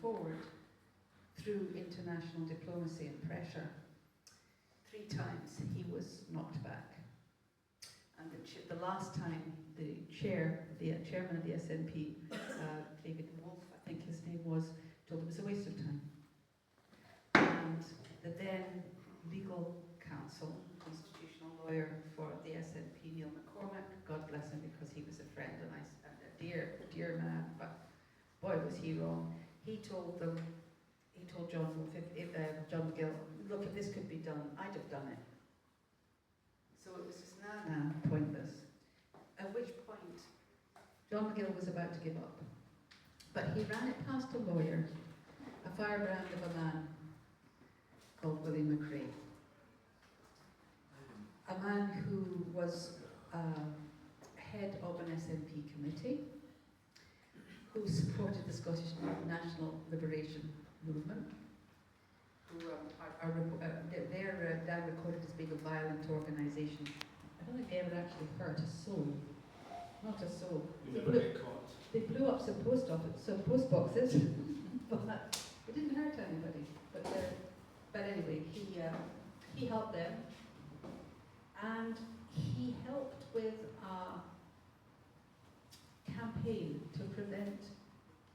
forward through international diplomacy and pressure. 3 times he was knocked back. And the last time the chairman of the SNP, David Wolf, I think his name was, told him it was a waste of time. And the then legal counsel, constitutional lawyer for the SNP, Neil McCormack, God bless him because he was a friend and a dear man, but boy was he wrong. He told John Wolf, John McGill, look, if this could be done, I'd have done it. So it was just now pointless. At which point, John McGill was about to give up. But he ran it past a lawyer, a firebrand of a man called WILLIE McCRAE. A man who was head of an SNP committee, who supported the Scottish National Liberation Movement, who they're now recorded as being a violent organisation. I don't think they ever actually hurt a soul. Not a soul. You never get caught. They blew up some post boxes, but it didn't hurt anybody. But anyway, he helped them, and he helped with a campaign to prevent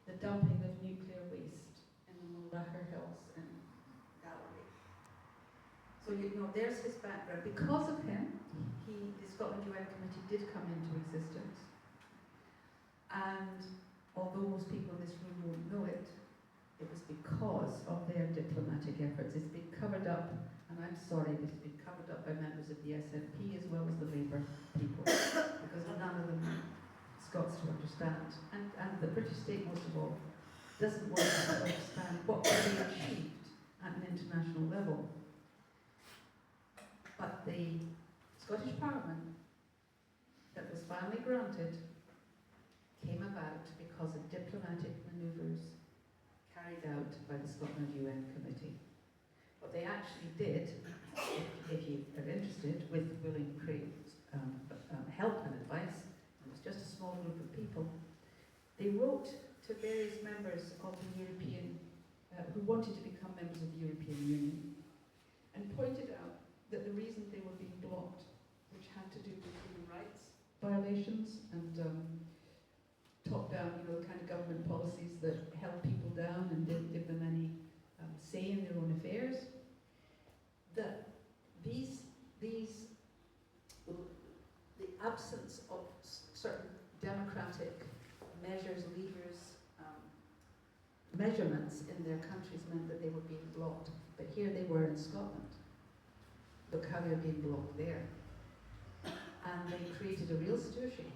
the dumping of nuclear waste in the Mulracher Hills in Galloway. So there's his background. Because of him, the Scotland UN Committee did come into existence. And although most people in this room won't know it, it was because of their diplomatic efforts. It's been covered up, and I'm sorry, but it's been covered up by members of the SNP as well as the Labour people, because none of them are Scots to understand. And the British state, most of all, doesn't want to understand what can be achieved at an international level. But the Scottish Parliament that was finally granted came about because of diplomatic manoeuvres carried out by the Scotland UN Committee. What they actually did, if you are interested, with WILLIE McCRAE's help and advice, it was just a small group of people, they wrote to various members of the European, who wanted to become members of the European Union, and pointed out that the reason they were being blocked, which had to do with human rights violations and top-down, kind of government policies that held people down and didn't give them any say in their own affairs, that the absence of certain democratic measures, levers, measurements in their countries meant that they were being blocked. But here they were in Scotland. Look how they're being blocked there. And they created a real situation.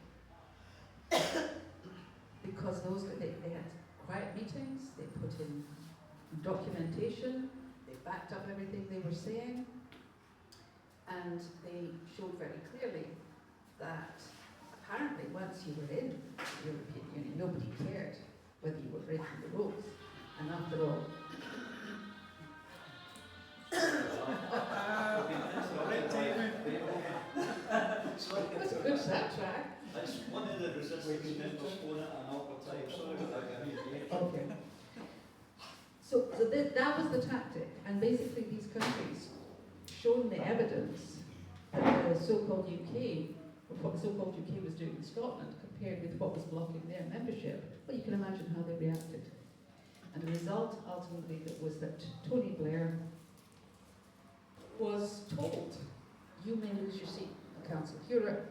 Because they had quiet meetings, they put in documentation, they backed up everything they were saying, and they showed very clearly that apparently once you were in the European Union, nobody cared whether you were breaking the rules. And after all, that's a good soundtrack. That's one of the resistance members on it an awkward time. Sorry about that. Okay. So that was the tactic, and basically these countries shown the evidence that the so-called UK, or what the so-called UK was doing in Scotland, compared with what was blocking their membership. Well, you can imagine how they reacted. And the result ultimately was that Tony Blair was told, you may lose your seat in the Council of Europe,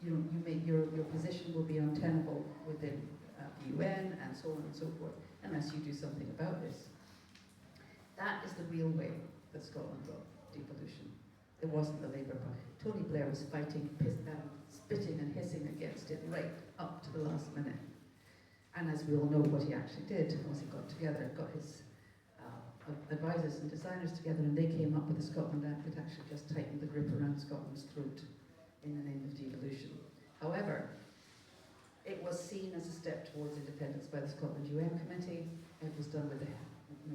your position will be untenable within the UN, and so on and so forth, unless you do something about this. That is the real way that Scotland got devolution. It wasn't the Labour Party. Tony Blair was fighting, spitting and hissing against it right up to the last minute. And as we all know, what he actually did was he got his advisors and designers together, and they came up with the Scotland Act that actually just tightened the grip around Scotland's throat in the name of devolution. However, it was seen as a step towards independence by the Scotland UN Committee. It was done with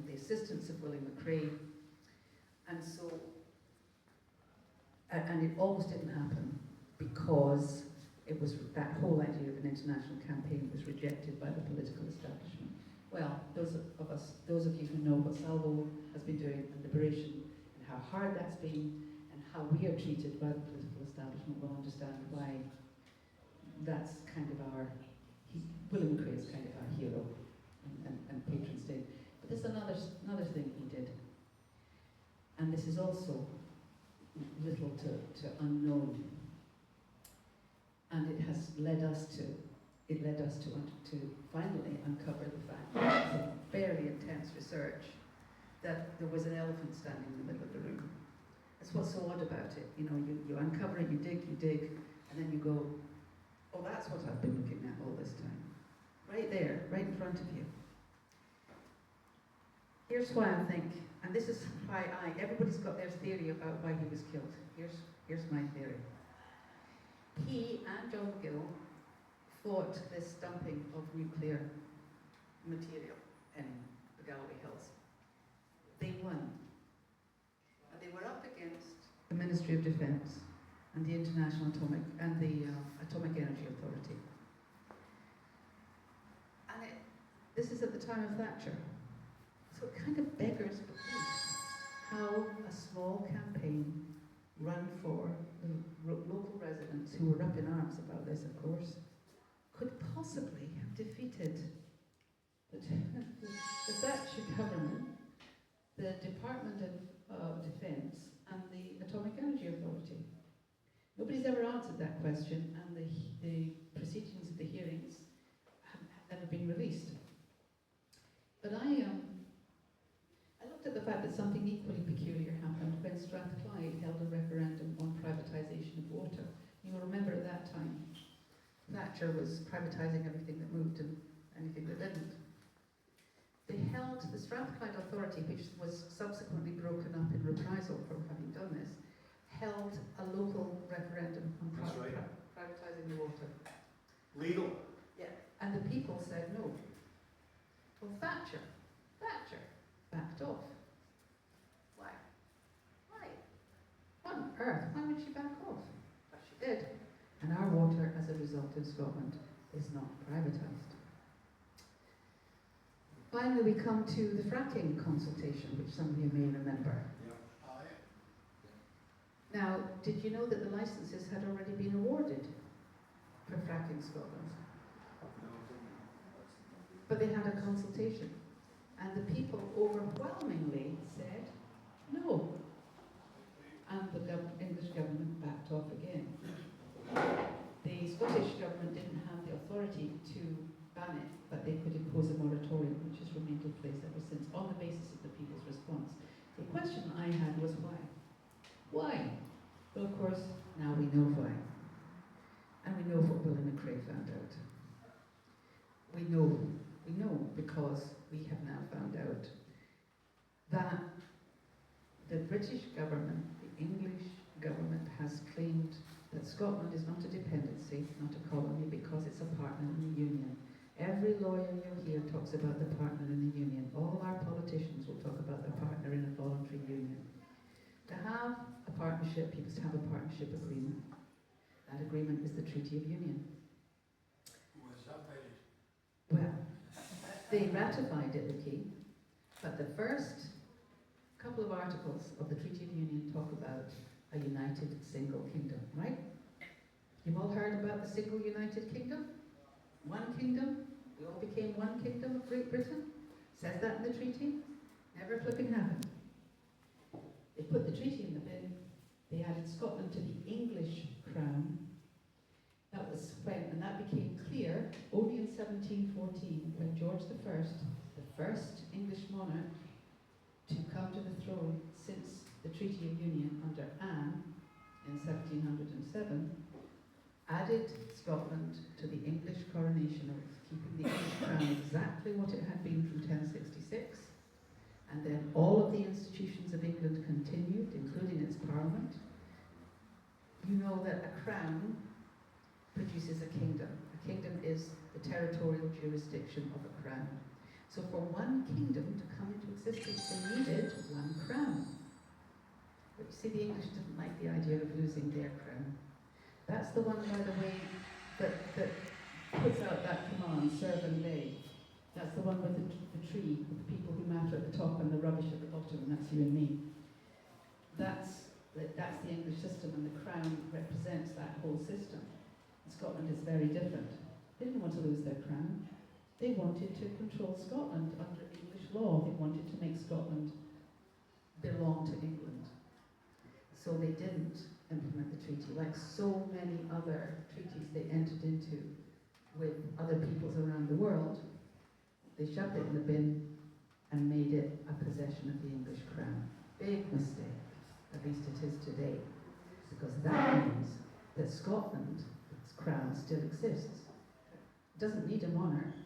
the assistance of WILLIE McCRAE. And so, and it almost didn't happen because that whole idea of an international campaign was rejected by the political establishment. those of you who know what Salvo has been doing and liberation and how hard that's been and how we are treated by the political establishment will understand why that's kind of our, Willie McCRAE is kind of our hero and patron saint. But there's another thing he did, and this is also little to unknown, and it led us to finally uncover the fact that it's a very intense research that there was an elephant standing in the middle of the room. That's what's so odd about it. You know, you uncover it, you dig, and then you go, oh, that's what I've been looking at all this time. Right there, right in front of you. Here's why I think, and this is why everybody's got their theory about why he was killed. Here's my theory. He and John Gill fought this dumping of nuclear material in the Galloway Hills. They won. And they were up against the Ministry of Defence and the International Atomic Energy Authority. And this is at the time of Thatcher. So it kind of beggars belief how a small campaign run for the local residents who were up in arms about this, of course, could possibly have defeated the Thatcher government, the Department of Defence, and the Atomic Energy Authority. Nobody's ever answered that question, and the proceedings of the hearings have never been released. But I looked at the fact that something equally peculiar happened when Strathclyde held a referendum on privatisation of water. You'll remember at that time, Thatcher was privatising everything that moved and anything that didn't. They held the Strathclyde Authority, which was subsequently broken up in reprisal for having done this, held a local referendum on privatising the water. Legal. Yeah. And the people said no. Well, Thatcher backed off. Why? What on earth? Why would she back off? But she did. And our water, as a result in Scotland, is not privatised. Finally, we come to the fracking consultation, which some of you may remember. Now, did you know that the licences had already been awarded for fracking Scotland? But they had a consultation, and the people overwhelmingly said no. And the English government backed off again. The Scottish government didn't have the authority to ban it, but they could impose a moratorium, which has remained in place ever since, on the basis of the people's response. The question I had was why? Why? Well, of course, now we know why. And we know what Willie McCRAE found out. We know because we have now found out that the British government, the English government, has claimed that Scotland is not a dependency, not a colony, because it's a partner in the Union. Every lawyer you'll hear talks about the partner in the Union. All our politicians will talk about the partner in a voluntary union. To have a partnership, you must have a partnership agreement. That agreement is the Treaty of Union. Was that by Well, they ratified it, the King, but the first couple of articles of the Treaty of Union talk about a united single kingdom, right? You've all heard about the single united kingdom? One kingdom? We all became one kingdom of Great Britain? Says that in the treaty? Never flipping happened. They put the treaty in the bin. They added Scotland to the English crown. That was when, and that became clear only in 1714 when George I, the first English monarch to come to the throne since the Treaty of Union under Anne in 1707, added Scotland to the English coronation oath, keeping the English crown exactly what it had been from 1066. And then all of the institutions of England continued, including its parliament. You know that a crown produces a kingdom. A kingdom is the territorial jurisdiction of a crown. So for one kingdom to come into existence, they needed one crown. But you see, the English didn't like the idea of losing their crown. That's the one, by the way, that puts out that command, serve and obey. That's the one with the tree with the people who matter at the top and the rubbish at the bottom, and that's you and me. That's the English system, and the Crown represents that whole system. Scotland is very different. They didn't want to lose their crown. They wanted to control Scotland under English law. They wanted to make Scotland belong to England. So they didn't implement the treaty, like so many other treaties they entered into with other peoples around the world. They shoved it in the bin and made it a possession of the English crown. Big mistake, at least it is today, because that means that Scotland's crown still exists. It doesn't need a monarch.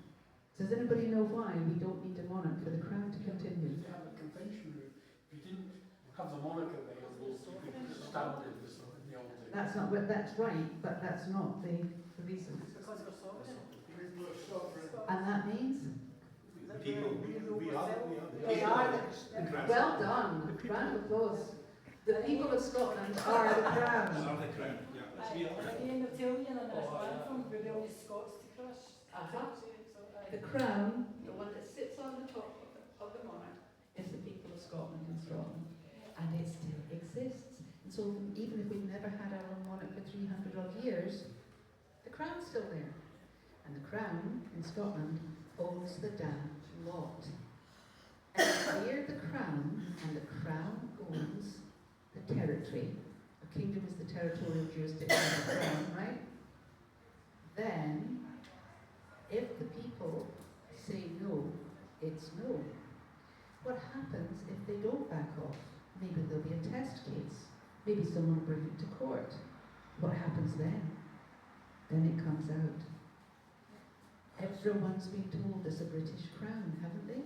Does anybody know why we don't need a monarch for the crown to continue? You have a convention route. If you didn't have the monarch available, you could stand it as the old days. That's not what. That's right, but that's not the reason. Because we're sovereign. And that means People, we are they are the. Well done. Round of applause. The people of Scotland are the crown. Are the crown, yeah. We are. Again, they're telling you on this platform, we're the only Scots to crush. The crown, the one that sits on the top of the monarch, is the people of Scotland and Scotland. And it still exists. And so even if we've never had our own monarch for 300 odd years, the crown's still there. And the crown in Scotland owns the damn lot. And we're the crown, and the crown owns the territory. A kingdom is the territorial jurisdiction of the crown, right? Then, if the people say no, it's no. What happens if they don't back off? Maybe there'll be a test case. Maybe someone will bring it to court. What happens then? Then it comes out. Everyone's been told there's a British crown, haven't they?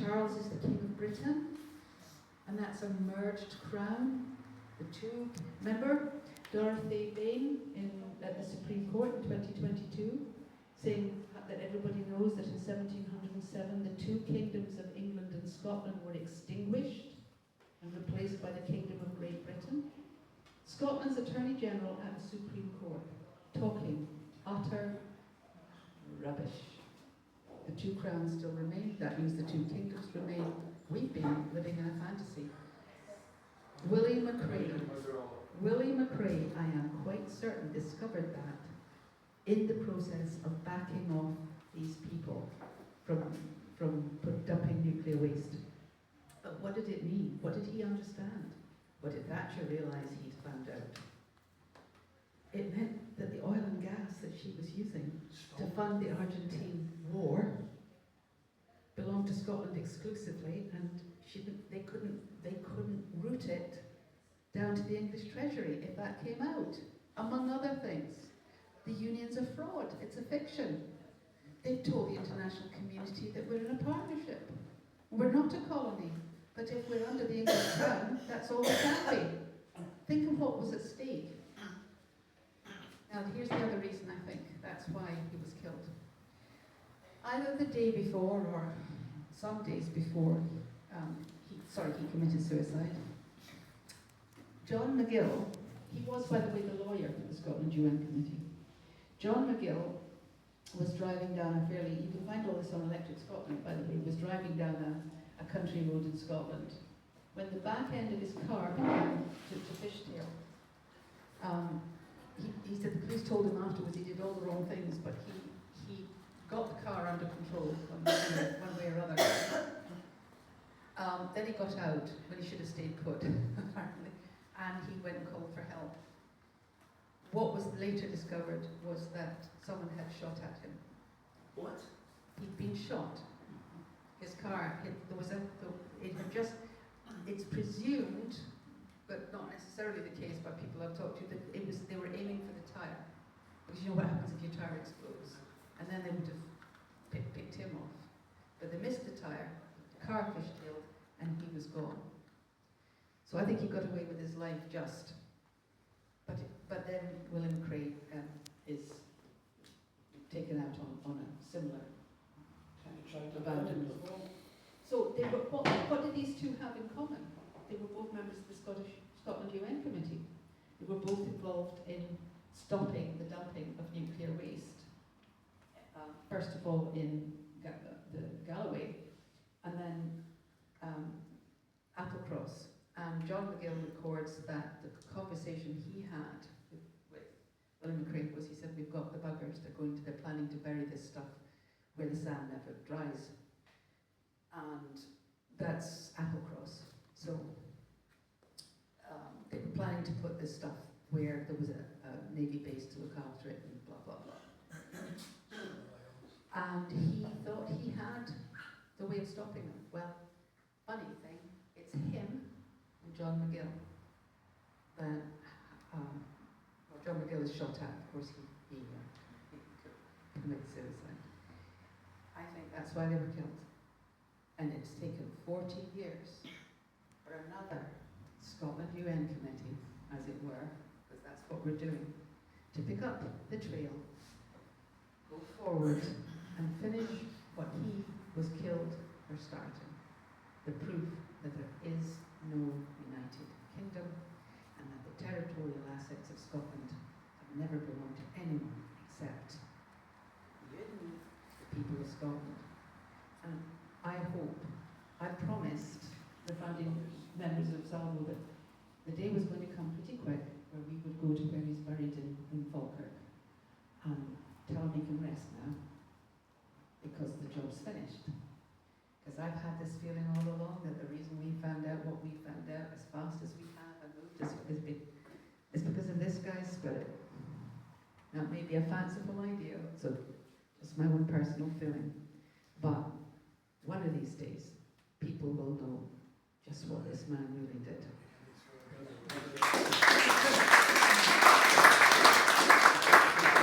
Charles is the King of Britain, and that's a merged crown. The two, remember Dorothy Bain at the Supreme Court in 2022, saying that everybody knows that in 1707 the two kingdoms of England and Scotland were extinguished and replaced by the Kingdom of Great Britain. Scotland's Attorney General at the Supreme Court talking utter rubbish. The two crowns still remain. That means the two kingdoms remain. We've been living in a fantasy. Willie McCRAE, I am quite certain, discovered that in the process of backing off these people from dumping nuclear waste. But what did it mean? What did he understand? What did Thatcher realise he'd found out? It meant that the oil and gas that she was using to fund the Argentine war belonged to Scotland exclusively, and they couldn't route it down to the English Treasury if that came out. Among other things, the union's a fraud. It's a fiction. They've told the international community that we're in a partnership. We're not a colony, but if we're under the English crown, that's all we can be. Think of what was at stake. Now, here's the other reason I think that's why he was killed. Either the day before or some days before he committed suicide. John McGill, he was, by the way, the lawyer for the Scotland UN Committee. John McGill was driving down you can find all this on Electric Scotland, by the way, he was driving down a country road in Scotland when the back end of his car began to fishtail. He said the police told him afterwards he did all the wrong things, but he got the car under control one way or other. Then he got out when he should have stayed put, apparently, and he went and called for help. What was later discovered was that someone had shot at him. What? He'd been shot. His car, it's presumed, but not necessarily the case by people I've talked to, that they were aiming for the tyre. Because you know what happens if your tyre explodes? And then they would have picked him off. But they missed the tyre, the car fishtailed, and he was gone. So I think he got away with his life just. But then Willie McCRAE is taken out on a similar abandonment. So what did these two have in common? They were both members of the Scotland UN Committee. They were both involved in stopping the dumping of nuclear waste. First of all in the Galloway John McGill records that the conversation he had with Willie McCRAE was, he said, we've got the buggers, they're planning to bury this stuff where the sand never dries. And that's Applecross. So they were planning to put this stuff where there was a Navy base to look after it and blah, blah, blah. And he thought he had the way of stopping them. Well, funny thing, it's him and John McGill. Then, well, John McGill is shot at, of course he commits suicide. I think that's why they were killed. And it's taken 40 years for another Scotland UN committee, as it were, because that's what we're doing, to pick up the trail, go forward, and finish what he was killed for starting. The proof that there is no United Kingdom and that the territorial assets of Scotland have never belonged to anyone except you, the people of Scotland. And I promised the founding members of Salvo that the day was going to come pretty quick where we would go to where he's buried in Falkirk and tell him he can rest now because the job's finished. Because I've had this feeling all along that the reason we found out what we found out as fast as we have and moved is because of this guy's spirit. Now, it may be a fanciful idea, so just my own personal feeling, but one of these days, people will know just what this man really did.